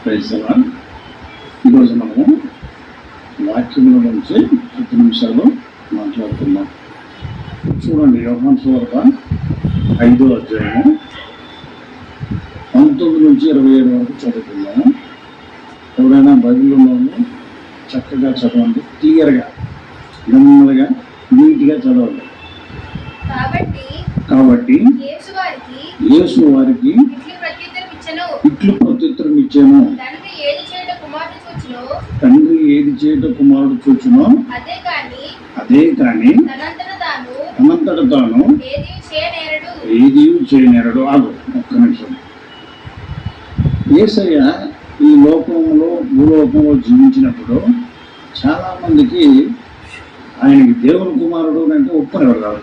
ఈరోజు మనము వాక్యముల నుంచి 10 నిమిషాలు మాట్లాడుతున్నాం. చూడండి, యోహాను సువార్త 5వ అధ్యాయము 19 నుంచి 27 వరకు చదువుతున్నాము. ఎవరైనా బైబిల్లోనూ చక్కగా చదవండి, క్లియర్గా, నెమ్మదిగా, నీట్గా చదవండి. కాబట్టి యేసు వారికి ఇట్లు ప్రత్యుత్తరం ఇచ్చాను, తండ్రి ఏది చేయట కుమారుడు చూచునో అదే కాని తనంతట తాను ఏది చేయనేరడు. ఆగు ఒక్క నిమిషం. యేసయ్య ఈ లోకంలో, భూలోకంలో జీవించినప్పుడు చాలా మందికి ఆయనకి దేవుని కుమారుడు అంటే ఒప్పుకునేవారు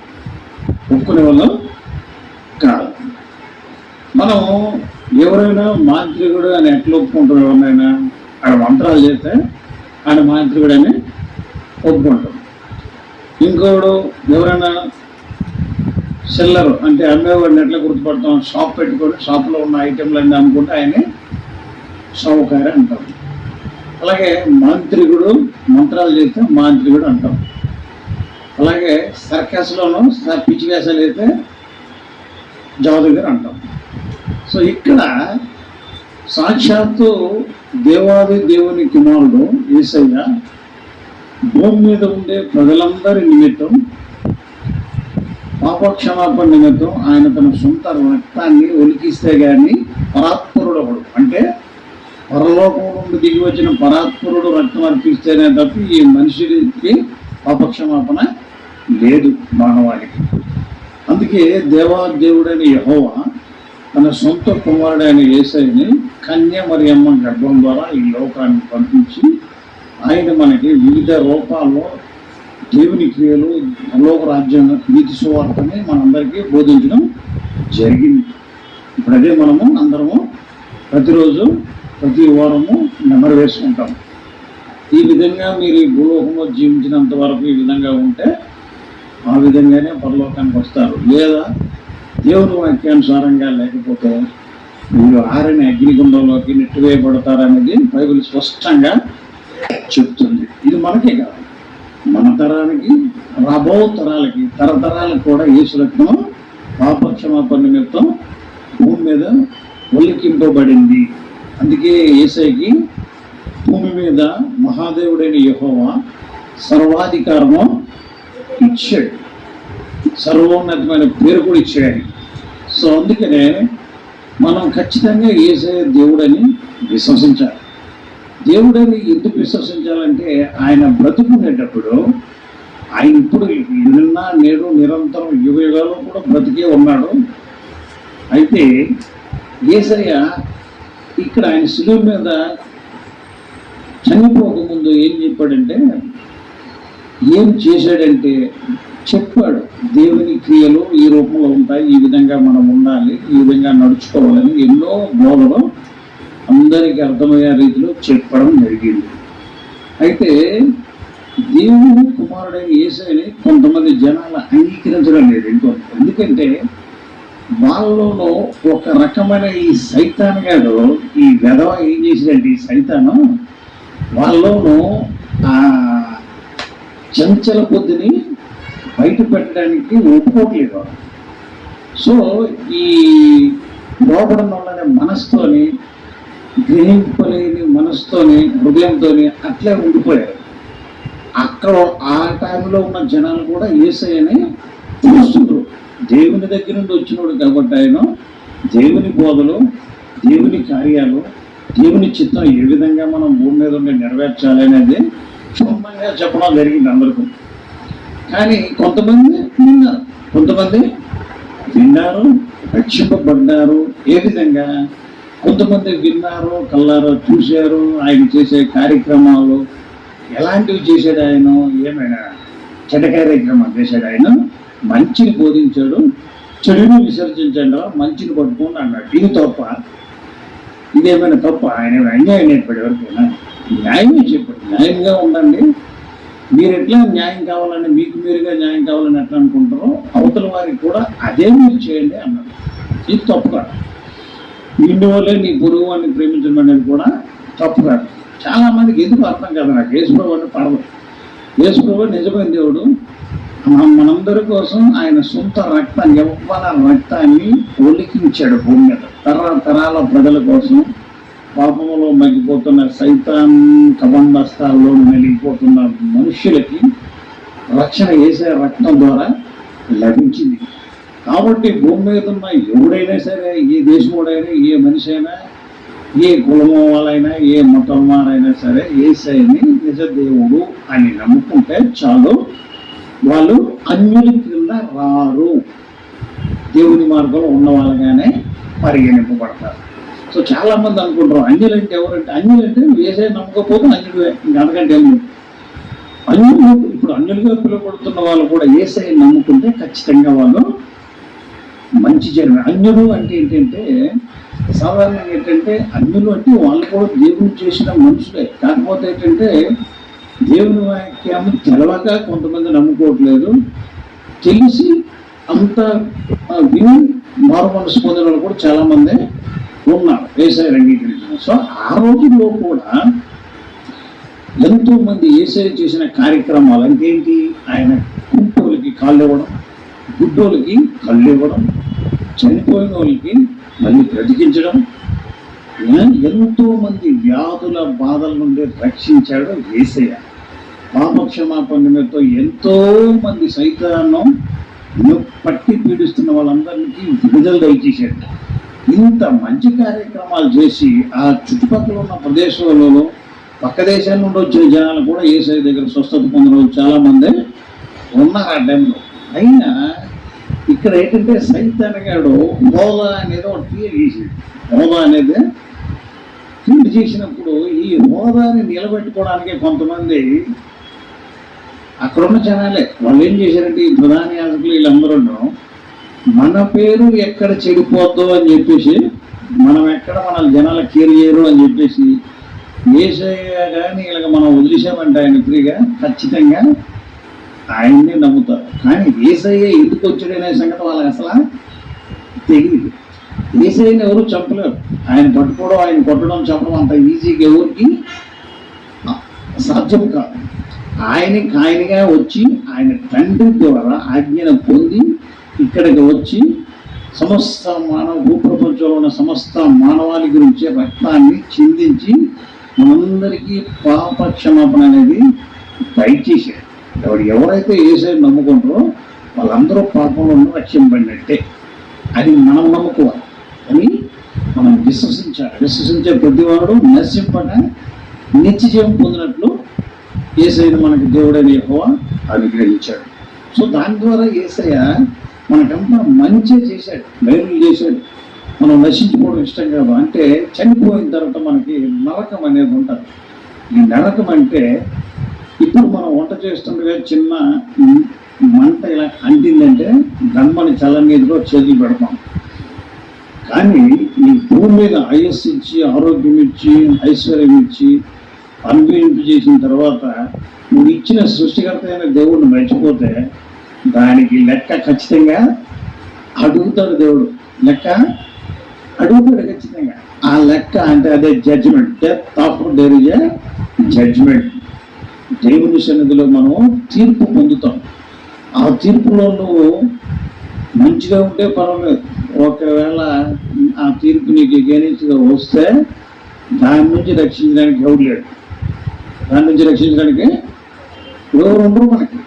కాదు. మనం ఎవరైనా మాంత్రికుడు అని ఎట్లా ఒప్పుకుంటాం? ఎవరినైనా ఆడ మంత్రాలు చేస్తే ఆయన మాంత్రికుడు అని ఒప్పుకుంటాం. ఇంకోడు ఎవరైనా సెల్లరు అంటే అమ్మేవాడిని ఎట్లా గుర్తుపడతాం? షాప్ పెట్టుకొని షాప్లో ఉన్న ఐటెంలన్నీ అమ్ముకుంటే ఆయన్ని షావుకారి అంటాం. అలాగే మాంత్రికుడు మంత్రాలు చేస్తే మాంత్రికుడు అంటాం. అలాగే సర్కస్లోనూ పిచ్చి వేషాలు అయితే జాదుగర్ అంటాం. సో ఇక్కడ సాక్షాత్తు దేవాది దేవుని కుమారుడు యేసయ్య భూమి మీద ఉండే ప్రజలందరి నిమిత్తం, పాపక్షమాపణ నిమిత్తం ఆయన తన సొంత రక్తాన్ని ఒలికిస్తే కానీ పరాత్పరుడు అంటే పరలోకం నుండి దిగి వచ్చిన పరాత్పరుడు రక్తం అర్పిస్తేనే తప్ప ఈ మనిషికి పాపక్షమాపణ లేదు మానవాళికి. అందుకే దేవాదేవుడైన యెహోవా తన సొంత కుమారుడైన యేసయ్యని కన్య మరియమ్మ గర్భం ద్వారా ఈ లోకానికి పంపించి ఆయన మనకి వివిధ రూపాల్లో దేవుని క్రియలు, పరలోక రాజ్యం, నీతి సువార్తని మనందరికీ బోధించడం జరిగింది. ఇప్పుడు అదే మనము అందరము ప్రతిరోజు ప్రతి వారము నెమరు వేసుకుంటాం. ఈ విధంగా మీరు ఈ భూలోకంలో జీవించినంత వరకు ఈ విధంగా ఉంటే ఆ విధంగానే పరలోకానికి వస్తారు. లేదా దేవుని వాక్యానుసారంగా లేకపోతే మీరు ఆరిన అగ్నిగుండంలోకి నెట్టివేయబడతారనేది బైబిల్ స్పష్టంగా చెప్తుంది. ఇది మనకే కాదు, మన తరానికి, రాబో తరాలకి, తరతరాలకు కూడా యేసు రక్తం పాపక్షమాపణ నిమిత్తం భూమి మీద ఒలికింపబడింది. అందుకే యేసయ్యకి భూమి మీద మహాదేవుడైన యెహోవా సర్వాధికారము ఇచ్చాడు, సర్వోన్నతమైన పేరు కూడా ఇచ్చాడు. సో అందుకనే మనం ఖచ్చితంగా యేసయ్య దేవుడని విశ్వసించాలి. దేవుడని ఎందుకు విశ్వసించాలంటే ఆయన బ్రతుకునేటప్పుడు ఆయన ఇప్పుడు నిన్న నేడు నిరంతరం యుగయుగాలు కూడా బ్రతికే ఉన్నాడు. అయితే యేసయ్య ఇక్కడ ఆయన శిలువ మీద చనిపోకముందు ఏం చెప్పాడంటే, ఏం చేశాడంటే చెప్పాడు, దేవుని క్రియలు ఈ రూపంలో ఉంటాయి, ఈ విధంగా మనం ఉండాలి, ఈ విధంగా నడుచుకోవాలని ఎన్నో బోధలు అందరికీ అర్థమయ్యే రీతిలో చెప్పడం జరిగింది. అయితే దేవుని కుమారుడైన యేసయ్యని కొంతమంది జనాలు అంగీకరించడం లేదు. ఎందుకంటే వాళ్ళలో ఒక రకమైన ఈ సైతాన్ గారు, ఈ వెధవ ఏం చేసిందంటే ఈ సైతాను వాళ్ళలోనూ ఆ చంచల బుద్ధిని బయట పెట్టడానికి ఒప్పుకోవట్లేదు. సో ఈ లోపడం వల్లనే మనసుతోని, గ్రహింపలేని మనసుతోని, హృదయంతోని అట్లే ఉండిపోయారు. అక్కడ ఆ టైంలో ఉన్న జనాలు కూడా యేసయ్యని చూస్తుండ్రు. దేవుని దగ్గర నుండి వచ్చినోడు కాబట్టి ఆయన దేవుని బోధలు, దేవుని కార్యాలు, దేవుని చిత్తం ఏ విధంగా మనం భూమి మీద ఉండి నెరవేర్చాలి అనేది క్షుణ్ణంగా చెప్పడం జరిగింది అందరికీ. కానీ కొంతమంది విన్నారు, రక్షింపబడ్డారు. ఏ విధంగా? కొంతమంది విన్నారు, కళ్ళారో చూశారు ఆయన చేసే కార్యక్రమాలు. ఎలాంటివి చేశాడు ఆయన? ఏమైనా చెడ్డ కార్యక్రమాలు చేశాడు ఆయన? మంచిని బోధించాడు, చెడుని విసర్జించండి, మంచిని పట్టుకోండి అన్నాడు. ఇది తప్ప? ఇదేమైనా తప్ప? ఆయన అన్యాయం నేర్పాడు ఎవరికైనా? న్యాయమే చెప్పాడు, న్యాయంగా ఉండండి. మీరు ఎట్లా న్యాయం కావాలని, మీకు మీరుగా న్యాయం కావాలని ఎట్లా అనుకుంటారో అవతల వారికి కూడా అదే మీరు చేయండి అన్నాడు. ఇది తప్పు కాదు. నిన్ను వల్లే నీ పొరుగు వాడిని ప్రేమించడం అనేది కూడా తప్పు కాదు. చాలా మందికి ఎందుకు అర్థం కాదు, నాకు యేసుప్రభు అంటే పడదు. యేసుప్రభు నిజమైన దేవుడు. మనందరి కోసం ఆయన సొంత రక్తాన్ని, యవ్వన రక్తాన్ని ఒలికించాడు భూమి మీద తరాల ప్రజల కోసం. పాపములో మగ్గిపోతున్న సైతాన్ కబంధస్థాల్లో మెలిగిపోతున్న మనుష్యులకి రక్షణ వేసే రక్తం ద్వారా లభించింది. కాబట్టి భూమి మీద ఉన్న ఎవడైనా సరే, ఏ దేశముడైనా, ఏ మనిషి అయినా, ఏ కులము వాళ్ళైనా, ఏ మతం వారైనా సరే, యేసయ్యని నిజ దేవుడు అని నమ్ముకుంటే చాలు, వాళ్ళు అన్యుల కింద రారు, దేవుని మార్గంలో ఉన్న వాళ్ళగానే పరిగణింపబడతారు. సో చాలా మంది అనుకుంటారు అన్యులంటే ఎవరంటే, అన్యులంటే యేసయ్య నమ్మకపోతే అన్యుడు, ఇంకా అంతకంటే ఏమి. అన్యులు ఇప్పుడు అన్యులుగా పిలువబడుతున్న వాళ్ళు కూడా యేసయ్య నమ్ముకుంటే ఖచ్చితంగా వాళ్ళు మంచి జనం. అన్యులు అంటే ఏంటంటే సాధారణంగా ఏంటంటే అన్యులు అంటే వాళ్ళు కూడా దేవుడు చేసిన మనుషులే. కాకపోతే ఏంటంటే దేవుని వాక్యం తెలవక కొంతమంది నమ్ముకోవట్లేదు, తెలిసి అంత విని మారు మనసు పొందిన వాళ్ళు కూడా చాలా మంది ఉన్నారు యేసయ్య అంగీకరించిన. సో ఆ రోజుల్లో కూడా ఎంతో మంది యేసయ్య చేసిన కార్యక్రమాలు అంటే ఏంటి, ఆయన కుంటోళ్ళకి కాళ్ళు ఇవ్వడం, గుడ్డోళ్ళకి కళ్ళు ఇవ్వడం, చనిపోయిన వాళ్ళకి మళ్ళీ బ్రతికించడం, ఎంతో మంది వ్యాధుల బాధల నుండి రక్షించాడు యేసయ్య. పాపక్షమాపణ నిమిత్తం ఎంతో మంది సైతాను పట్టి పీడిస్తున్న వాళ్ళందరికీ విడుదల దయచేశాడు. ఇంత మంచి కార్యక్రమాలు చేసి ఆ చుట్టుపక్కల ఉన్న ప్రదేశాలలో పక్క దేశాల నుండి వచ్చిన జనాలు కూడా యేసయ్య దగ్గర స్వస్థత పొందిన వాళ్ళు చాలా మంది ఉన్నారు ఆ టైంలో. అయినా ఇక్కడ ఏంటంటే సైతాన్ గాడు హోదా అనేది ఒక క్రియేట్ చేసింది. హోదా అనేది క్రియేట్ చేసినప్పుడు ఈ హోదాని నిలబెట్టుకోవడానికి కొంతమంది అక్కడున్న జనాలే వాళ్ళు ఏం చేశారంటే, ఈ ప్రధాన యాజకులు వీళ్ళందరూ మన పేరు ఎక్కడ చెడిపోద్దు అని చెప్పేసి, మనం ఎక్కడ మన జనాల కేర్ చేయరు అని చెప్పేసి, యేసయ్య కానీ ఇలాగ మనం వదిలేసామంటే ఆయన ఫ్రీగా ఖచ్చితంగా ఆయన్ని నమ్ముతారు. కానీ యేసయ్య ఎందుకు వచ్చాడనే సంగతి వాళ్ళకి అసలు తెలియదు. యేసయ్యని ఎవరు చంపలేరు. ఆయన పట్టుకోవడం, ఆయన కొట్టడం, చంపడం అంత ఈజీగా ఎవరికి సాధ్యం కాదు. ఆయనగా వచ్చి ఆయన తండ్రి ద్వారా ఆజ్ఞను పొంది ఇక్కడికి వచ్చి సమస్త భూప్రపంచంలో ఉన్న సమస్త మానవాళి గురించి రక్తాన్ని చిందించి మనందరికీ పాప క్షమాపణ అనేది దయచేశారు. ఎవరైతే యేసయ్యని నమ్ముకుంటారో వాళ్ళందరూ పాపంలో రక్షింపబడినట్టే. అది మనం నమ్ముకోవాలి, అని మనం విశ్వసించాలి. విశ్వసించే ప్రతివాడు నశింపక నిత్య జీవం పొందినట్లు యేసయ్యను మనకి దేవుడైన యెహోవా అనుగ్రహించాడు. సో దాని ద్వారా యేసయ్య మనకంతా మంచి చేశాడు, మేలు చేశాడు. మనం నశించుకోవడం ఇష్టం కాదు. అంటే చనిపోయిన తర్వాత మనకి నరకం అనేది ఉంటుంది. ఈ నరకం అంటే ఇప్పుడు మనం వంట చేస్తుండగా చిన్న మంట ఇలా అంటిందంటే గన్మని చల్లని నీటిలో చేతులు పెడతాం. కానీ ఈ భూమి మీద ఆయుస్సు ఇచ్చి, ఆరోగ్యం ఇచ్చి, ఐశ్వర్యం ఇచ్చి, అనుభవింపు చేసిన తర్వాత నువ్వు ఇచ్చిన సృష్టికర్త అయిన దేవుడిని మర్చిపోతే దానికి లెక్క ఖచ్చితంగా అడుగుతాడు దేవుడు. లెక్క అడుగుతాడు ఖచ్చితంగా. ఆ లెక్క అంటే అదే judgement. Death after there is a judgement. దేవుని సన్నిధిలో మనం తీర్పు పొందుతాం. ఆ తీర్పులో నువ్వు మంచిగా ఉంటే పర్వాలేదు. ఒకవేళ ఆ తీర్పు నీకు ఎగెనిస్ట్గా వస్తే దాని నుంచి రక్షించడానికి ఎవరు లేడు. దాని నుంచి రక్షించడానికి ఎవరు ఉండరు మనకి.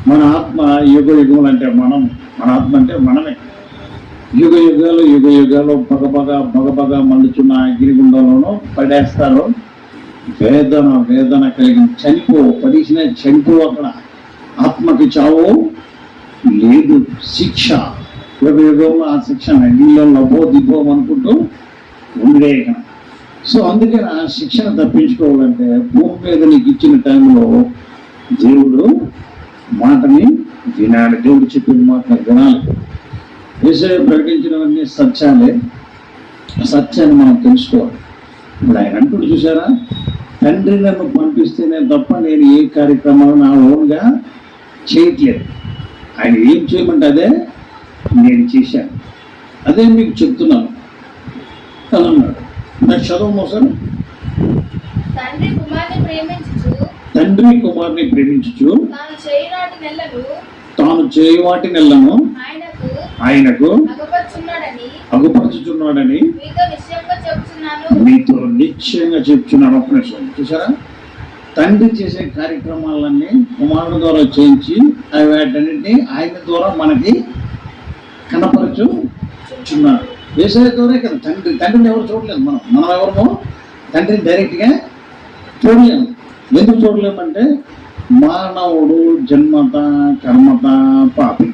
మన ఆత్మ యుగ యుగములు అంటే మన ఆత్మ అంటే మనమే. యుగ యుగాలు బగబగ మండుచున్న అగ్నిగుండంలోనూ పడేస్తారు. వేదన కలిగిన పడిసిన చనిపో. అక్కడ ఆత్మకి చావు లేదు, శిక్ష. యుగంలో ఆ శిక్ష అగ్నిలో లభో దిగో అనుకుంటూ ఉండే. సో అందుకని ఆ శిక్షను తప్పించుకోవాలంటే భూమి మీద నీకు ఇచ్చిన టైంలో దేవుడు మాటని వినాలి. దేవుడు చెప్పిన మాటని వినాలి. యేసయ్య ప్రకటించినవన్నీ సత్యాలే. సత్యాన్ని మనం తెలుసుకోవాలి. ఇప్పుడు ఆయన అంటూ చూసారా, తండ్రి నన్ను పంపిస్తేనే తప్ప నేను ఏ కార్యక్రమాలు నా ఓన్గా చేయట్లేదు. ఆయన ఏం చేయమంటే అదే నేను చేశాను, అదే మీకు చెప్తున్నాను. అని అన్నాడు. నాకు చదువు సార్. తండ్రి కుమారుని ప్రేమించుచు తాను చేయవాటి నెలను ఆయనకు అగుపరచుచున్నాడని మీతో నిశ్చయంగా చెప్తున్నాను. ఒక నిమిషం చూసారా, తండ్రి చేసే కార్యక్రమాలన్నీ కుమారుడు ద్వారా చేయించి వాటన్నింటినీ ఆయన ద్వారా మనకి కనపరచుచున్నాడు. యేసయ్య ద్వారా కదా తండ్రిని ఎవరు చూడలేదు. మనం ఎవరమో తండ్రిని డైరెక్ట్గా చూడలేము. ఎందుకు చూడలేమంటే మానవుడు జన్మత కర్మత పాపి.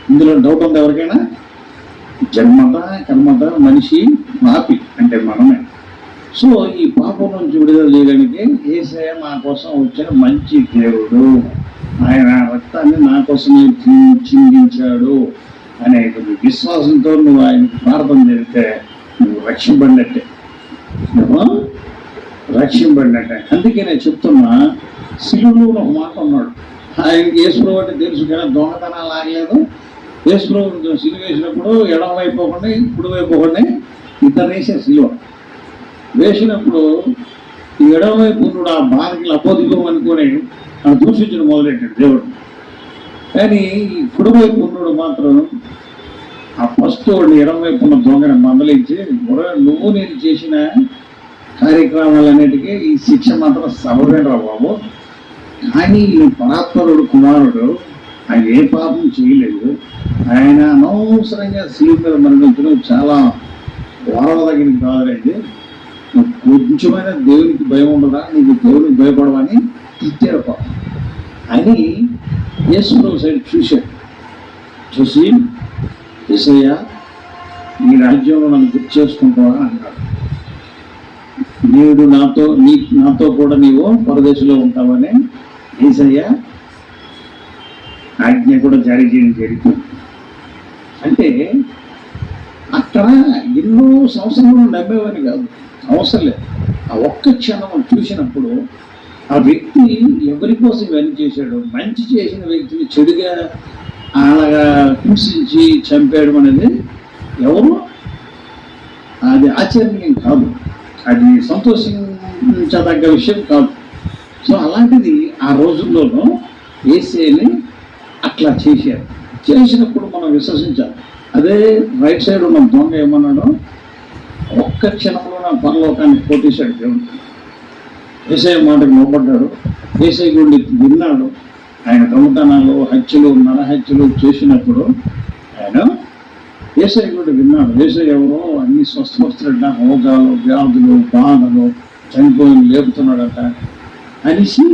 ఇందులో డౌట్ ఉంది ఎవరికైనా? జన్మత కర్మత మనిషి పాపి అంటే మనమే. సో ఈ పాపం నుంచి విడుదల చేయడానికి యేసయ్య నా కోసం వచ్చిన మంచి దేవుడు, ఆయన రక్తాన్ని నా కోసమే చిందించాడు అనే విశ్వాసంతో నువ్వు ఆయన ప్రార్థన చేస్తే నువ్వు రక్షింపడినట్టే. అందుకే నేను చెప్తున్నా, సిలువలో ఒక మాట ఉన్నాడు. ఆయనకి యేసుప్రభు అంటే తెలుసు కానీ దొంగతనాలు ఆగలేదు. యేసుప్రభు సిలువ వేసినప్పుడు ఎడమ వైపు ఒకటి కుడి వైపు ఒకటి ఇద్దరు వేసారు. సిలువ వేసినప్పుడు ఈ ఎడమ వైపు ఉన్నాడు ఆ బాధకి అపోదికం అనుకొని ఆ దూషించడం మొదలెట్టాడు దేవుడు. కానీ ఈ కుడి వైపు ఉన్నాడు మాత్రం ఆ ఫస్ట్ వాడిని ఎడమ వైపు ఉన్న దొంగని మందలించి, నువ్వు నేను చేసిన కార్యక్రమాలన్నిటికీ ఈ శిక్ష మాత్రం సబబేనరా బాబు, కానీ ఈ పరాత్పరుడు కుమారుడు ఆయన ఏ పాపం చేయలేదు, ఆయన అనవసరంగా శిలువ మీద మరణించడం చాలా వారవదగినది కాదురైంది, కొంచెమైనా దేవునికి భయం ఉండదా, నీకు దేవునికి భయపడవని తిట్టారు పాపం అని యేసుప్రభు సైడ్ చూశాడు. చూసి యేసయ్య నీ రాజ్యంలో నన్ను గుర్తు చేసుకుంటావా అన్నాడు. నేడు నాతో కూడా నీవు పరదేశంలో ఉంటావని యేసయ్య ఆజ్ఞ కూడా జారీ చేయడం జరిగింది. అంటే అక్కడ ఎన్నో సంవత్సరాలు నమ్మేవని కాదు, అవసరం లేదు. ఆ ఒక్క క్షణం చూసినప్పుడు ఆ వ్యక్తి ఎవరి కోసం ఇవన్నీ చేశాడు, మంచి చేసిన వ్యక్తిని చెడుగా అలాగా హింసించి చంపేయడం అనేది ఎవరు అది ఆశ్చర్యం కాదు, అది సంతోషించదగ్గ విషయం కాదు. సో అలాంటిది ఆ రోజుల్లోనూ యేసయ్యని అట్లా చేశారు. చేసినప్పుడు మనం విశ్వసించాలి. అదే రైట్ సైడ్ ఉన్న దొంగ ఏమన్నాడు, ఒక్క క్షణంలో నా పరలోకాన్ని కొట్టేశాడు దేవుడు. యేసయ్య మాటకు లోపడ్డాడు, యేసయ్య గుండి విన్నాడు. ఆయన దొంగతనాలు హత్యలు నరహత్యలు చేసినప్పుడు ఆయన యేసయ్య గుండి విన్నాడు. యేసయ్య ఎవరో అన్ని స్వస్థపరుస్తాడట, రోగాలు వ్యాధులు బాధలు చనిపోయి లేపుతున్నాడట అనేసి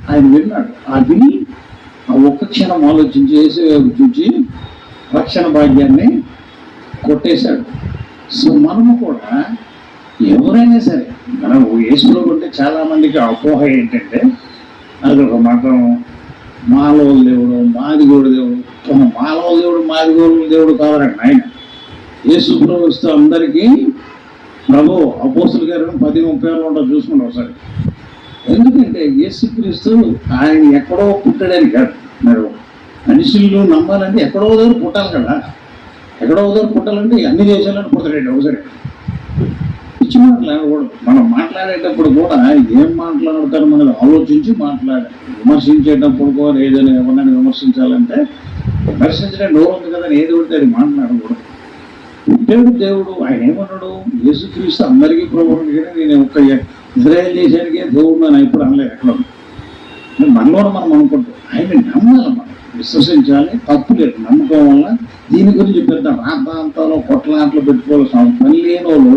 ఆయన విన్నాడు. ఆ విని ఆ ఒక్క క్షణం ఆలోచించి యేసయ్య చూచి రక్షణ భాగ్యాన్ని కొట్టేశాడు. సో మనము కూడా ఎవరైనా సరే మనం యేసులో ఉంటే చాలామందికి అపోహ ఏంటంటే అదొక మతం, మాలోల దేవుడు మాదిగోడు దేవుడు. మాలోల దేవుడు మాదిగోడు దేవుడు కావాలండి ఆయన. యేసు ప్రభుత్వం అందరికీ ప్రభు అపోస్తుల గారు 10:30 ఉండదు చూసుకుంటాం ఒకసారి. ఎందుకంటే యేసుక్రీస్తు ఆయన ఎక్కడో పుట్టాడని కాదు. మరి మనుషులు నమ్మాలంటే ఎక్కడో దగ్గర పుట్టాలి కదా. ఎక్కడో దగ్గర పుట్టాలంటే అన్ని దేశాలను పుడతాడండి ఒకసారి. పిచ్చి మాట్లాడకూడదు. మనం మాట్లాడేటప్పుడు కూడా ఏం మాట్లాడతారు మనది ఆలోచించి మాట్లాడాలి. విమర్శించేటప్పుడు కూడా ఏదైనా ఎవరినైనా విమర్శించాలంటే విమర్శించడం నోరు ఉంది కదా, ఏది పడితే అది మాట్లాడకూడదు. పుట్టాడు దేవుడు. ఆయన ఏమన్నాడు, యేసుక్రీస్తు అందరికీ ప్రభువుడు. నేను ఒక్క ఇజ్రాయేల్ దేశానికే దేవుడు అని ఇప్పుడు అనలేదు. ఎక్కడ మనలో మనం అనుకుంటాం. ఆయన నమ్మాలి, మనం విశ్వసించాలి. తప్పు లేదు. నమ్మకం వల్ల దీని గురించి పెద్ద రాద్ధాంతాలు కొట్లాంట్లు పెట్టుకోవాల్సిన పని లేని వాళ్ళు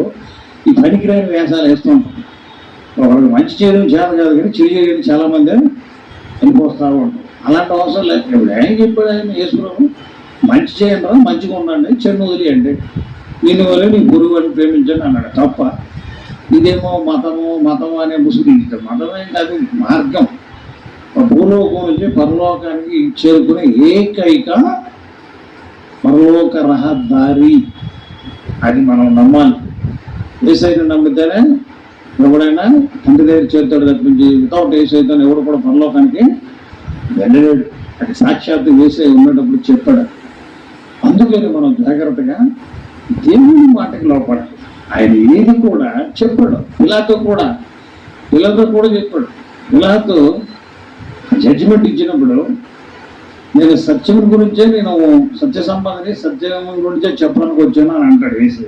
ఈ పనికిరాని వేషాలు వేస్తూ ఉంటారు. ఒకరికి మంచి చేయడం చేత కాదు కానీ చెడు చేయడం చాలామంది వెళ్ళిపోస్తూ ఉంటారు. అలాంటి అవసరం లేదు. ఇప్పుడు ఆయన చెప్పాడు, ఆయన యేసుప్రభు మంచి చేయండి, మంచిగా ఉండండి, చెడు వదిలేయండి, నిన్ను వల్ల నీ గురువు అని ప్రేమించండి అన్నాడు. తప్ప ఇదేమో మతము అనే ముసుగుతాం. మతమే కాదు, మార్గం. భూలోకం నుంచి పరలోకానికి చేరుకునే ఏకైక పరలోక రహదారి. అది మనం నమ్మాలి. యేసయ్యను నమ్మితేనే ఎవడైనా తండ్రి దగ్గర చేరుతాడు తప్పించి వితౌట్ యేసయ్యతో ఎవడు కూడా పరలోకానికి వెళ్ళలేడు. అది సాక్షాత్తు యేసయ్య ఉన్నప్పుడు చెప్పాడు. అందుకని మనం జాగ్రత్తగా దేవుని మాటకి లోపడాలి. ఆయన ఏది కూడా చెప్పాడు. పిలాతో కూడా చెప్పాడు. పిలాతు జడ్జిమెంట్ ఇచ్చినప్పుడు నేను సత్యం గురించే, నేను సత్య సంపాదన సత్యం గురించే చెప్పడానికి వచ్చాను అని అంటాడు వేసి.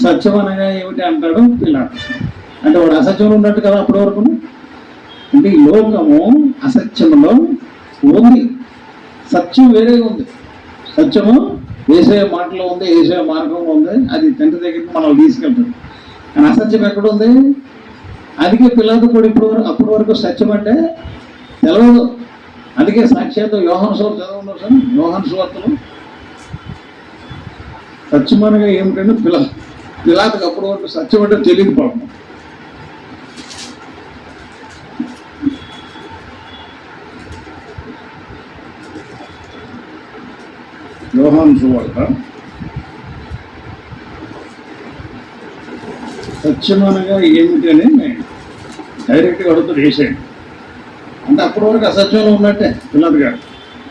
సత్యం అనగా ఏమిటి అంటాడు పిలాతు. అంటే వాడు అసత్యంలో ఉన్నట్టు కదా అప్పటి వరకు. అంటే ఈ లోకము అసత్యంలో ఉంది, సత్యం వేరే ఉంది. సత్యము వేసే మాటలో ఉంది, వేసే మార్గంలో ఉంది. అది తండ్రి దగ్గరికి మనం తీసుకెళ్తుంది. కానీ అసత్యం ఎక్కడ ఉంది? అందుకే పిల్లలు కూడా అప్పటి వరకు సత్యం అంటే తెలవదు. అందుకే సాక్షాత్ యోహాను సువార్త చదవండి సార్. యోహాను సువార్తలో సత్యం అనగా ఏమిటంటే పిలాతుకు అప్పటి వరకు సత్యం అంటే తెలియదు పాపం. యోహాను సువార్త సత్యం అనగా ఏమిటి అని డైరెక్ట్గా అడుగుతాడు వేసేయండి. అంటే అప్పటి వరకు అసత్యంలో ఉన్నట్టే పిల్లలు గారు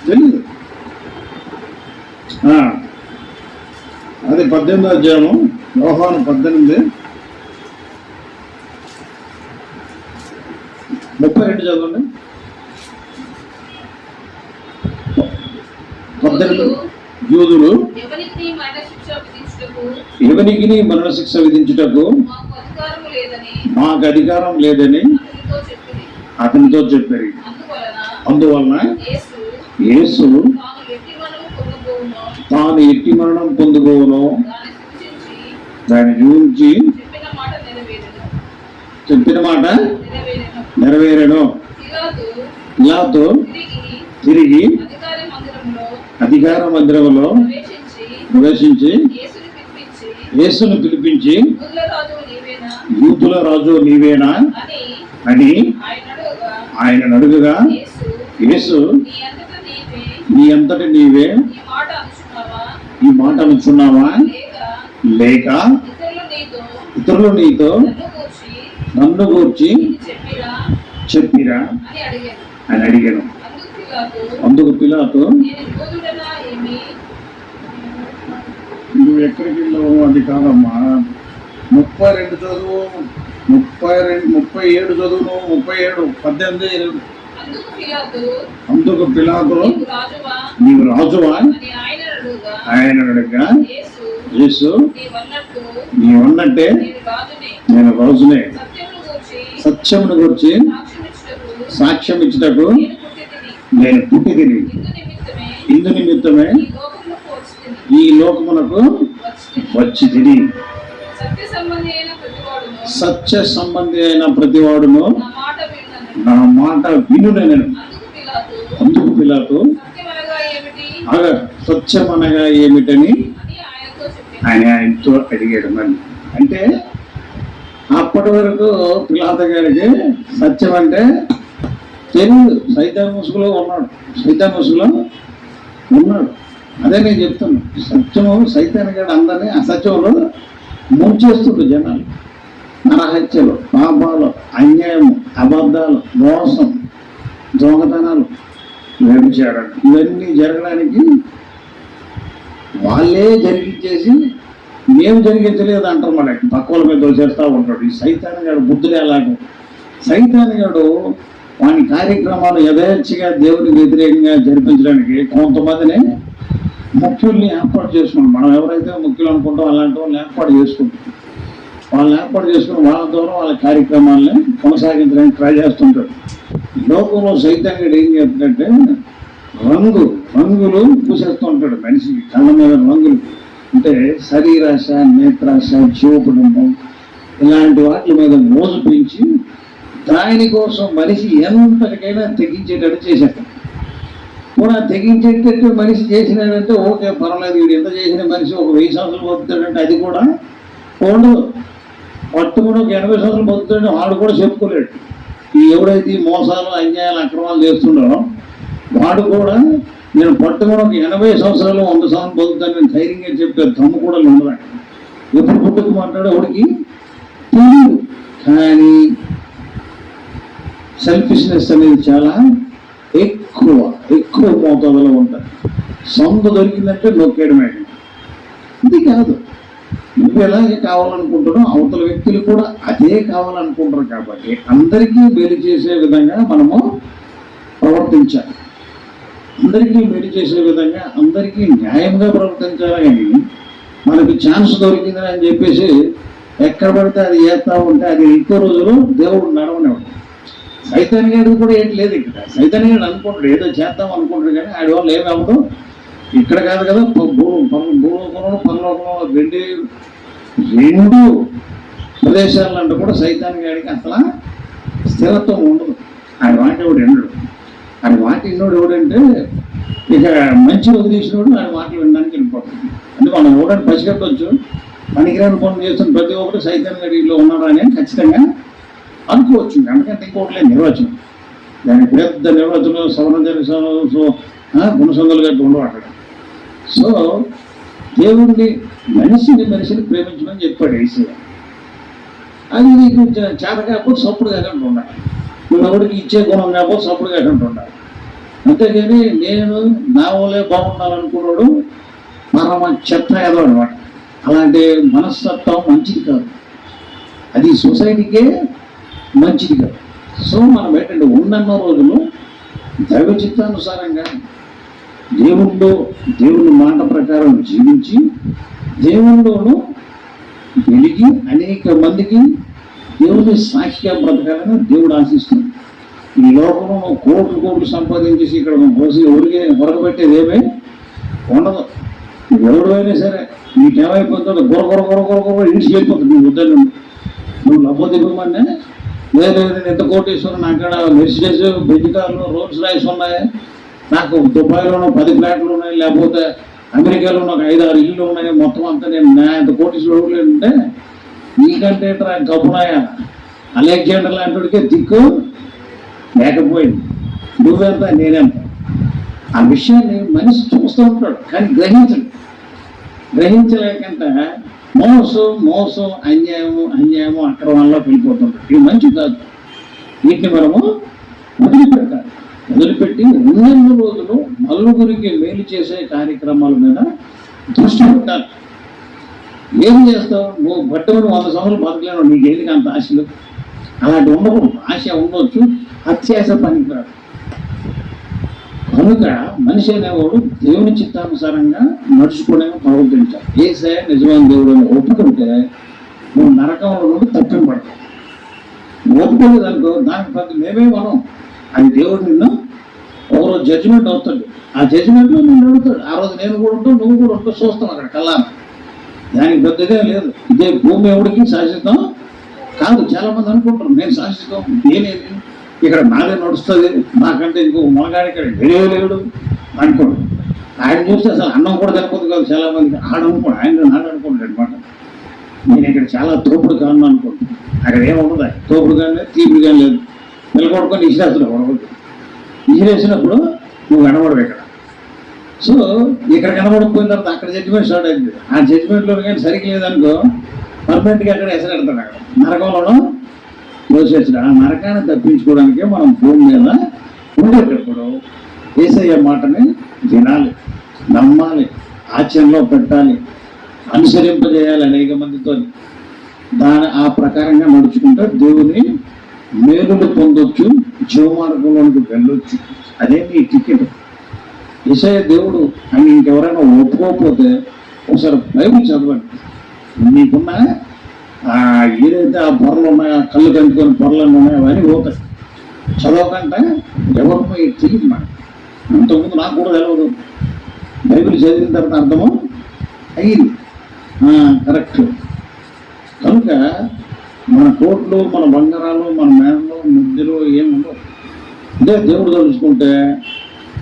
తెలీదు. అది 18వ అధ్యాయము యోహాను 18:32 చదవండి. 18 యూదులు ఎవరికి మరణశిక్ష విధించుటకు మాకు అధికారం లేదని అతనితో చెప్పారు. అందువలన యేసు తాను ఎట్టి మరణం పొందుకోను దాని గురించి చెప్పిన మాట నెరవేరను. ఇలాతో తిరిగి అధికార మందిరంలో ప్రవేశించి యేసును పిలిపించి యూదుల రాజు నీవేనా అని ఆయన అడుగుగా యేసు నీ అంతటి నీవే ఈ మాట అనుచున్నావా లేక ఇతరులు నీతో నన్ను గూర్చి చెప్పిరా అని అడిగాను. అందుకు పిలాతు నువ్వు ఎక్కడికి వెళ్ళావు? అది కాదమ్మా, 32 చదువు, 37 చదువును, 37, 18. అందుకు పిలాతు నీవు రాజువా ఆయన అడగగా యేసు నీవన్నట్టే నేను రాజునే, సత్యమును గురించి సాక్ష్యం ఇచ్చుటకు నేను పుట్టి తిని ఇందు నిమిత్తమే ఈ లోకమునకు వచ్చి తిని. సత్య సంబంధి అయిన ప్రతివాడును నా మాట వినునెను. అందుకు పిలాతు సత్యం అనగా ఏమిటని ఆయనతో అడిగాడు. మరి అంటే అప్పటి వరకు పిలాతు గారికి సత్యం అంటే తెలియదు. సైతాన్ ముసుగులో ఉన్నాడు. అదే నేను చెప్తాను. సత్యము సైతాన్ గారు అందరినీ అసత్యంలో ముంచేస్తుండ్రు జనాలు. నరహత్యలు, పాపాలు, అన్యాయము, అబద్ధాలు, మోసం, దొంగతనాలు, వ్యభిచారాలు ఇవన్నీ జరగడానికి వాళ్ళే జరిగించేసి మేము జరిగించలేదు అంటారు. మనకి పక్కల మీద దోచేస్తూ ఉంటాడు. ఈ సైతాన్ గారు బుద్ధులే అలాగే. సైతాన్ గారు వాని కార్యక్రమాలు యథేచ్ఛగా దేవునికి వ్యతిరేకంగా జరిపించడానికి కొంతమందిని ముఖ్యుల్ని ఏర్పాటు చేసుకుంటాం. మనం ఎవరైతే ముఖ్యులు అనుకుంటాం అలాంటి వాళ్ళని ఏర్పాటు చేసుకుంటాం. వాళ్ళని ఏర్పాటు చేసుకుని వాళ్ళ ద్వారా వాళ్ళ కార్యక్రమాలని కొనసాగించడానికి ట్రై చేస్తుంటారు. లోకంలో సైతాన్ గారు ఏం చేస్తుందంటే రంగులు పూసేస్తూ ఉంటాడు మనిషికి. కళ్ళ మీద రంగులు అంటే శరీరాశ, నేత్రాశ, జీవకుటుంబం ఇలాంటి వాటి మీద మోజు పెంచి దానికోసం మనిషి ఎంతటికైనా తెగించేటట్టు చేసేస్తాడు. కూడా తెగించేటట్టు మనిషి చేసినాడంటే ఓకే పర్వాలేదు, వీడు ఎంత చేసిన మనిషి ఒక 1000 సంవత్సరాలు బతుకుతాడంటే అది కూడా ఉండదు. పట్టుకుని ఒక 80 సంవత్సరాలు బతుకుతాడంటే వాడు కూడా చెప్పుకోలేడు. ఈ ఎవడైతే ఈ మోసాలు, అన్యాయాలు, అక్రమాలు చేస్తుండో వాడు కూడా నేను పట్టుకుని ఒక 80 సంవత్సరాలు 100 సంవత్సరాలు బతుకుతానని ధైర్యంగా చెప్పే దమ్ము కూడా ఉండదు. ఎప్పుడు పుట్టుకు మాట్లాడే వాడికి తెలియదు. కానీ సెల్ఫిష్నెస్ అనేది చాలా ఎక్కువ మోతాదులో ఉంటుంది. సొంత దొరికిందంటే నొక్కేయడమే. ఇది కాదు. నువ్వు ఎలాగే కావాలనుకుంటున్నావు అవతల వ్యక్తులు కూడా అదే కావాలనుకుంటారు. కాబట్టి అందరికీ మేలు చేసే విధంగా మనము ప్రవర్తించాలి. అందరికీ మేలు చేసే విధంగా అందరికీ న్యాయంగా ప్రవర్తించాలి. కానీ మనకి ఛాన్స్ దొరికిందని అని చెప్పేసి ఎక్కడ పడితే అది చేస్తూ ఉంటే అది ఎక్కువ రోజులు దేవుడు నడవనివ్వడు. సైతాన్ గారు కూడా ఏంటి లేదు. ఇక్కడ సైతాన్ గారు అనుకుంటాడు ఏదో చేద్దాం అనుకుంటాడు, కానీ ఆడి వల్ల ఏమవుతూ ఇక్కడ కాదు కదా, భూలోకంలో పరలోకంలో రెండు ప్రదేశాలు అంటే కూడా సైతాన్ గారికి అసలు స్థిరత్వం ఉండదు. ఆడి మాట ఎవడు ఎండడు. ఆడి మాట ఎన్నోడు ఎవడంటే ఇక మంచి వదిలేసినోడు ఆడి మాటలు వినడానికి వెళ్ళిపోతుంది. అంటే మనం ఎవడని పసిగట్టవచ్చు. పనికిరాని పనులు చేస్తున్న ప్రతి ఒక్కరు సైతాన్ గారిలో ఉన్నారా అని ఖచ్చితంగా అనుకోవచ్చు. అందుకంటే ఇంకోటి నిర్వచనం, దానికి పెద్ద నిర్వచనం సవరణ గుణసందులు గట్టి ఉండవు అక్కడ. సో దేవుడిని మనిషిని ప్రేమించమని చెప్పాడు ఏసయ్య. అది నీకు చేత కాకపోతే సప్పుడు కాకుండా ఉండాలి. నువ్వు ఎవరికి ఇచ్చే గుణం కాకపోతే సప్పుడు కాకుండా ఉండాలి. అంతేగాని నేను నా వాళ్ళే బాగుండాలనుకున్నాడు పరమ చెత్త ఏదో అనమాట. అలాంటి మనస్తత్వం మంచిది కాదు, అది సొసైటీకే మంచిది కాదు. సో మనం ఏంటంటే ఉన్నన్న రోజులు దైవ చిత్తానుసారంగా దేవుని మాట ప్రకారం జీవించి దేవుళ్ళలోనూ వెలిగి అనేక మందికి దేవుని సాక్షిగా బ్రతకాలని దేవుడు ఆశిస్తుంది. ఈ లోకంలో కోట్లు సంపాదించేసి ఇక్కడ పోసి ఎవరికి ಹೊರగబెట్టేది ఏమీ ఉండదు. ఎవరైనా సరే నీకేమైపోతుందో గొర ఇంటికి వెళ్ళిపోతుంది. నీ ఉద్యోగం నువ్వు లబ్బ దివ్వమనే లేదు ఎంత కోటేశ్వరం అక్కడ మెర్సిడెస్ బ్రిడ్జ్ కార్లు రోల్స్ రాయిస్ ఉన్నాయి, నాకు దుబాయ్లోనూ 10 ఫ్లాట్లు ఉన్నాయి, లేకపోతే అమెరికాలో నాకు 5-6 ఇళ్ళు ఉన్నాయి, మొత్తం అంతా నేను ఎంత కోటేశ్వరుడు అంటే నీకంటే గబ్బునాయ అలెగ్జాండర్ లాంటికే దిక్కు లేకపోయింది. నువ్వెంత నేనెంత ఆ విషయాన్ని మనిషి చూస్తూ ఉంటాడు, కానీ గ్రహించలేకంట మోసం అన్యాయము అక్రమంలో వెళ్ళిపోతుంటాడు. ఇవి మంచి కాదు. వీటిని మనము వదిలిపెట్టి ఉన్నన్ని రోజులు నలుగురికి మేలు చేసే కార్యక్రమాల మీద దృష్టి పెట్టాలి. ఏం చేస్తావు? నువ్వు బట్టమని 100 సంవత్సరాలు బతకలేను, నీకేందుకు అంత ఆశలు? అలాంటి ఉండకూడదు. ఆశ ఉండవచ్చు, అత్యాశ పనికిరాదు. కనుక మనిషి అనేవాడు దేవుని చిత్తానుసారంగా నడుచుకోవడానికి ప్రవర్తించాలి. యేసయ్య నిజమైన దేవుడు అని ఒప్పుకుంటే నువ్వు నరకంలో నుండి తప్పింపడతావు. ఒప్పుకోలేదు అనుకో, దానికి ప్రతి మనం అది దేవుడు నిన్ను ఒకరోజు జడ్జిమెంట్ అవుతాడు. ఆ జడ్జిమెంట్లో నిన్ను అడుగుతాడు. ఆ రోజు నేను కూడా ఉంటావు, నువ్వు కూడా ఉంటావు, చూస్తాం అక్కడ కళ్ళాను. దానికి పెద్దగా లేదు. ఇదే భూమి ఎవడికి శాశ్వతం కాదు. చాలా మంది అనుకుంటారు నేను శాశ్వతం, నేనేది ఇక్కడ నాదే నడుస్తుంది, నాకంటే ఇంకో మొనగాడి ఇక్కడ లేడు అనుకోండి. ఆయన చూస్తే అసలు అన్నం కూడా సరిపోదు కాదు. చాలా మందికి ఆడనుకోండి, ఆయన నాడు అనుకోండి అనమాట. నేను ఇక్కడ చాలా తోపుడు కాను అనుకోండి. అక్కడ ఏముండదు, తోపుడు కానీ తీపుడు కానీ లేదు. నిలబడుకొని ఇసిరేస్తున్నావు ఒకటి. ఇసిరేసినప్పుడు నువ్వు కనబడవు ఇక్కడ. సో ఇక్కడ కనబడకపోయిన తర్వాత అక్కడ జడ్జిమెంట్ స్టార్ట్ అయింది. ఆ జడ్జిమెంట్లో కానీ సరిగ్గా లేదనుకో పర్మనెంట్గా అక్కడ ఎసరెడతాడు. అక్కడ నరకంలోనూ తోసేస్తాడు. ఆ నరకాన్ని తప్పించుకోవడానికే మనం భూమి మీద ఉండేటప్పుడు యేసయ్య మాటని వినాలి, నమ్మాలి, ఆచరణలో పెట్టాలి, అనుసరింపజేయాలి అనేక మందితో. ఆ ప్రకారంగా నడుచుకుంటే దేవుని మేలులు పొందొచ్చు, జీవమార్గంలోనికి వెళ్ళొచ్చు. అదే నీ టికెట్. యేసయ్య దేవుడు అని ఇంకెవరైనా ఒప్పుకోకపోతే ఒకసారి బైబిల్ చదవండి. నీకున్న ఏదైతే ఆ పొరలు ఉన్నాయో, ఆ కళ్ళు కంటుకొని పొరలు ఉన్నాయో అవన్నీ పోతాయి. చదవకంటే ఎవరు తెలియదు. నాకు అంతకుముందు నాకు కూడా తెలియదు. బైబిల్ చదివిన తర్వాత అర్థము అయ్యింది. కరెక్ట్. కనుక మన కోట్లు, మన బంగారాలు, మన మేడలు, ముద్దులు ఏముండవు. ఇదే దేవుడు తలుచుకుంటే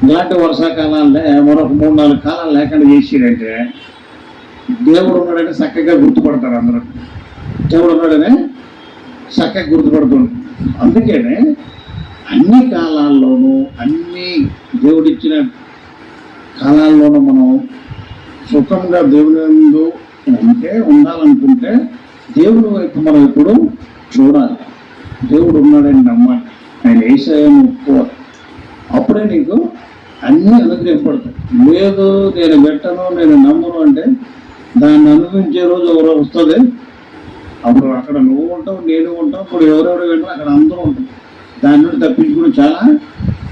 ఇలాంటి వర్షాకాలాలే మరొక 3-4 కాలాలు లేకుండా చేసాడంటే దేవుడు ఉన్నాడని చక్కగా గుర్తుపడతారు అందరూ. దేవుడు ఉన్నాడని చక్కగా గుర్తుపడుతుంది. అందుకనే అన్ని కాలాల్లోనూ, అన్ని దేవుడిచ్చిన కాలాల్లోనూ మనం సుఖంగా దేవుని ముందు ఉండాలనుకుంటే దేవుడి వైపు మనం ఎప్పుడు చూడాలి. దేవుడు ఉన్నాడని నమ్మాలి, ఆయన యేసయ్యను ఒప్పుకోవాలి. అప్పుడే నీకు అన్నీ అనుగ్రహింపడతాయి. లేదు నేను పెట్టను, నేను నమ్మను అంటే దాన్ని అనుభవించే రోజు ఎవరో వస్తుంది. అప్పుడు అక్కడ నువ్వు ఉంటావు, నేను ఉంటావు, ఇప్పుడు ఎవరెవరు వింటారు అక్కడ అందరూ ఉంటాం. దాని నుండి తప్పించుకోవడం చాలా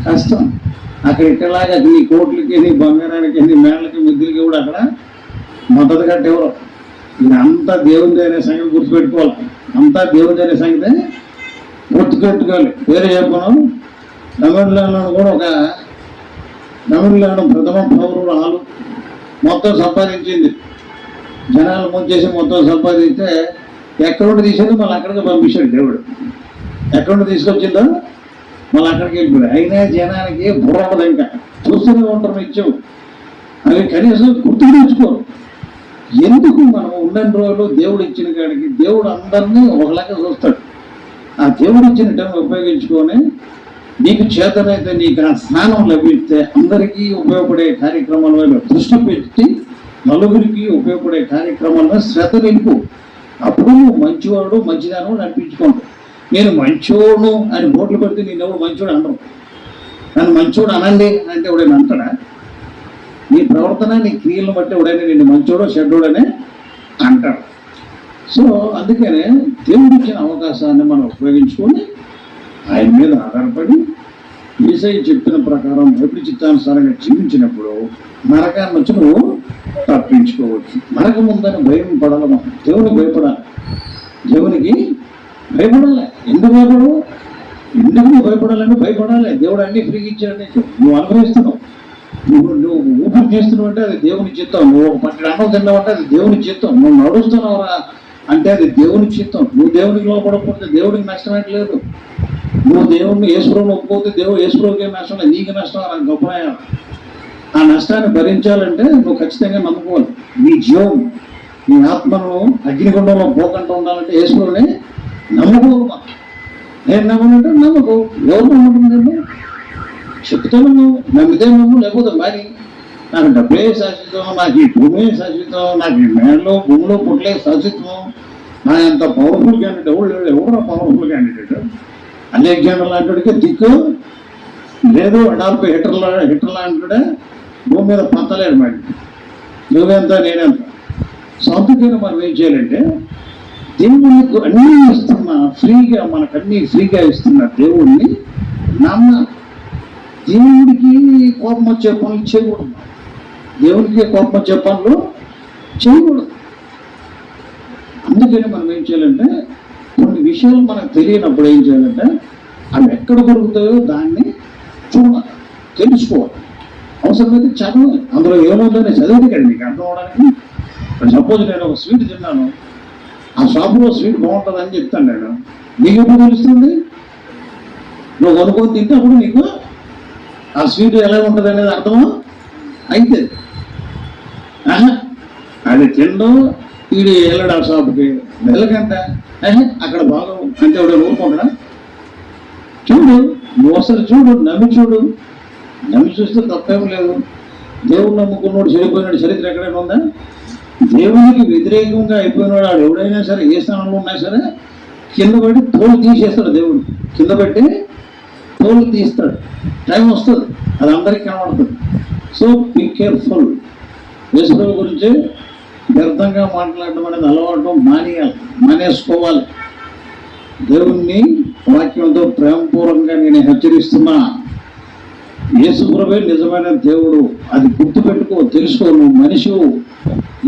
కష్టం. అక్కడ ఇక్కడలాగా నీ కోట్లకి, నీ బంగారానికి, నీ మేళ్ళకి, ముద్దులకి కూడా అక్కడ మద్దతు కట్ట ఎవరు. ఇది అంతా దేవుడి అనే సంగతి గుర్తుపెట్టుకోవాలి. అంతా దేవుడి అనే సంగతి గుర్తుపెట్టుకోవాలి. వేరే చెప్పను, తమిళనాడులో కూడా ఒక తమిళనాడు ప్రథమ పౌరురాలు మొత్తం సంపాదించింది. జనాలు ముంచేసి మొత్తం సంపాదిస్తే ఎక్కడ తీసేది మళ్ళీ అక్కడికి పంపించాడు దేవుడు. ఎక్కడ తీసుకొచ్చిందో మళ్ళీ అక్కడికి వెళ్ళిపోయాడు. అయినా జనానికి బుర్ర ఉండదు, ఇంకా చూస్తూనే ఉంటారు నిత్యం. అవి కనీసం గుర్తు తెచ్చుకోరు. ఎందుకు మనం ఉన్న రోజులు దేవుడు ఇచ్చిన కాడికి దేవుడు అందరినీ ఒకలాగా చూస్తాడు. ఆ దేవుడు ఇచ్చిన టైం ఉపయోగించుకొని నీకు చేతనైతే నీకు ఆ స్నానం లభిస్తే అందరికీ ఉపయోగపడే కార్యక్రమాల మీద దృష్టి పెట్టి నలుగురికి ఉపయోగపడే కార్యక్రమాల మీద శ్రద్ధ నిలుపు. అప్పుడు నువ్వు మంచివాడు, మంచిదాను నడిపించుకోండి. నేను మంచోడు అని బోట్లు పెడితే నేను ఎవడు మంచోడు అనరు. నన్ను మంచోడు అనండి అంటే ఎవడైనా అంటాడా? నీ ప్రవర్తన, నీ క్రియలను బట్టి ఎవడైనా నిన్ను మంచోడో చెడ్డోడనే అంటాడు. సో అందుకనే దేవుడు ఇచ్చిన అవకాశాన్ని మనం ఉపయోగించుకొని ఆయన మీద ఆధారపడి యేసయ్య చెప్పిన ప్రకారం బైబిల్ చిత్తానుసారంగా జీవించినప్పుడు నరకాన్ని వచ్చి నువ్వు తప్పించుకోవచ్చు. నరకం ఉందని భయం పడాలి. మనం దేవునికి భయపడాలి. దేవునికి భయపడాలి. ఎందుకు భయపడవు? ఎందుకు నువ్వు భయపడాలని భయపడాలి. దేవుడు అన్ని ఫ్రీగా ఇచ్చాడు. నువ్వు అనుభవిస్తున్నావు. నువ్వు ఊపిరి చేస్తున్నావు అంటే అది దేవుని చిత్తం. నువ్వు ఒక పట్టెడు అన్నం తిన్నావు అంటే అది దేవుని చిత్తం. నువ్వు నడుస్తున్నావురా అంటే అది దేవుని చిత్తం. నువ్వు దేవునికి లోపడకపోతే దేవుడికి నష్టం లేదు. నువ్వు దేవుడిని యేసుప్రభుని ఒప్పుకోతే యేసుప్రభుకి నష్టం లేదు, నీకు నష్టం. నాకు గొప్పనాయ ఆ నష్టాన్ని భరించాలంటే నువ్వు ఖచ్చితంగా నమ్ముకోవాలి. నీ జీవం, నీ ఆత్మను అగ్నిగుండంలో పోకుండా ఉండాలంటే యేసుప్రభుని నమ్ముకోవాలి. నేను నమ్మనంటే నమ్మకు. ఎవరు నమ్ముతుందండి? చెప్తాను, నువ్వు నమ్మితే నమ్ము, లేకపోతే మరి నాకు డబ్బే శాశ్వతం, నాకు ఈ భూమి శాశ్వతం, నాకు ఈ మేడలో భూమిలో పుట్టలే శాశ్వతం, నా అంత పవర్ఫుల్ క్యాండిడేట్ ఎవరు పవర్ఫుల్ క్యాండిడేట్? అలెగ్జాండర్ లాంటివాడికి దిక్కు లేదు. అడాల్ఫ్ హిట్లర్ లాంటివాడే భూమి మీద పంతలేడు. మరి నువ్వెంత నేనెంత. సొంతకైనా మనం ఏం చేయాలంటే దేవునికి అన్నీ ఇస్తున్నా ఫ్రీగా, మనకు అన్నీ ఫ్రీగా ఇస్తున్న దేవుణ్ణి నమ్మాలి. దేవుడికి కోపం వచ్చే పనులు చేయకూడదు. దేవునికి కోపం వచ్చే పనులు చేయకూడదు. అందుకని మనం ఏం చేయాలంటే కొన్ని విషయాలు మనకు తెలియనప్పుడు ఏం చేయాలంటే అవి ఎక్కడ దొరుకుతాయో దాన్ని చూడాలి, తెలుసుకోవాలి. అవసరమైతే చదవాలి. అందులో ఏముందని చదివితే కదా నీకు అర్థం అవడానికి. సపోజ్ నేను ఒక స్వీట్ తిన్నాను, ఆ షాపులో స్వీట్ బాగుంటుంది అని చెప్తాను నేను. నీకు ఎప్పుడు తెలుస్తుంది? నువ్వు కొనుక్కొని తింటే అప్పుడు నీకు ఆ స్వీట్ ఎలా ఉంటుంది అనేది అర్థం అయితే. అది తినడం వీడు వెళ్ళడు ఆ షాపుకి నెలకంట అక్కడ బాగా అంటే ఎవడో ఊరుకుంటాడా? చూడు, నువ్వు అసలు చూడు, నమ్మి చూడు. నమ్మి చూస్తే తప్పేం లేదు. దేవుడు నమ్ముకున్నాడు చెడిపోయినాడు చరిత్ర ఎక్కడైనా ఉందా? దేవునికి వ్యతిరేకంగా అయిపోయినాడు వాడు ఎవడైనా సరే, ఏ స్థానంలో ఉన్నా సరే కింద పడి తోలు తీసేస్తాడు. దేవుడు కింద పెట్టి తోలు తీస్తాడు. టైం వస్తుంది, అది అందరికీ కనబడుతుంది. So be careful. యేసుప్రభు గురించి వ్యర్థంగా మాట్లాడడం అనేది అలవాటు మానేసుకోవాలి. దేవుణ్ణి వాక్యంతో ప్రేమపూర్వకంగా నేను హెచ్చరిస్తున్నా. యేసుప్రభువే నిజమైన దేవుడు. అది గుర్తుపెట్టుకో, తెలుసుకో. నువ్వు మనిషి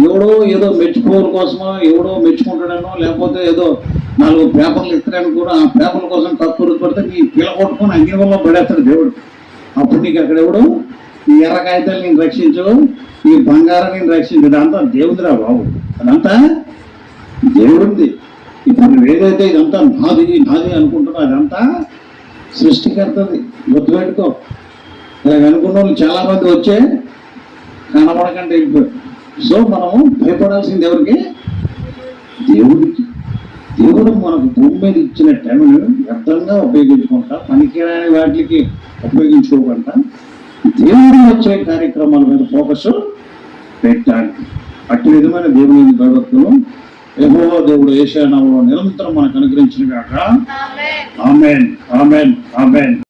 ఎవడో ఏదో మెచ్చుకోవడం కోసమో, ఎవడో మెచ్చుకుంటాడనో, లేకపోతే ఏదో 4 పేపర్లు ఇస్తాడని కూడా ఆ పేపర్ల కోసం తక్కువ పడితే నీ పిల్ల కొట్టుకొని అగ్నిగుండంలో పడేస్తాడు దేవుడు. అప్పుడు నీకు అక్కడ ఎవడు ఈ ఎర్ర కాగితాలు నేను రక్షించు, ఈ బంగారం నేను రక్షించు. అదంతా దేవుడిరా బాబు, అదంతా దేవుడిది. ఇప్పుడు నువ్వు ఏదైతే ఇదంతా నాది నాది అనుకుంటున్నావు అదంతా సృష్టికర్తది. గుర్తుపెట్టుకో. ఇలాగ అనుకున్న వాళ్ళు చాలామంది వచ్చే కనబడకంటే వెళ్ళిపోయారు. సో మనము భయపడాల్సింది ఎవరికి? దేవుడికి. దేవుడు మనకు భూమి మీద ఇచ్చిన టైంను వ్యర్థంగా ఉపయోగించుకుంటా, పనికిరాని వాటికి ఉపయోగించుకోకుండా దేవుడు వచ్చే కార్యక్రమాల మీద ఫోకస్ పెట్టాలి. అట్టి విధమైన దేవుని భయభక్తులు యెహోవా దేవుడు యేషయా నామములో నిరంతరం మనకు అనుగ్రహించిన గాక. ఆమేన్, ఆమేన్, ఆమేన్.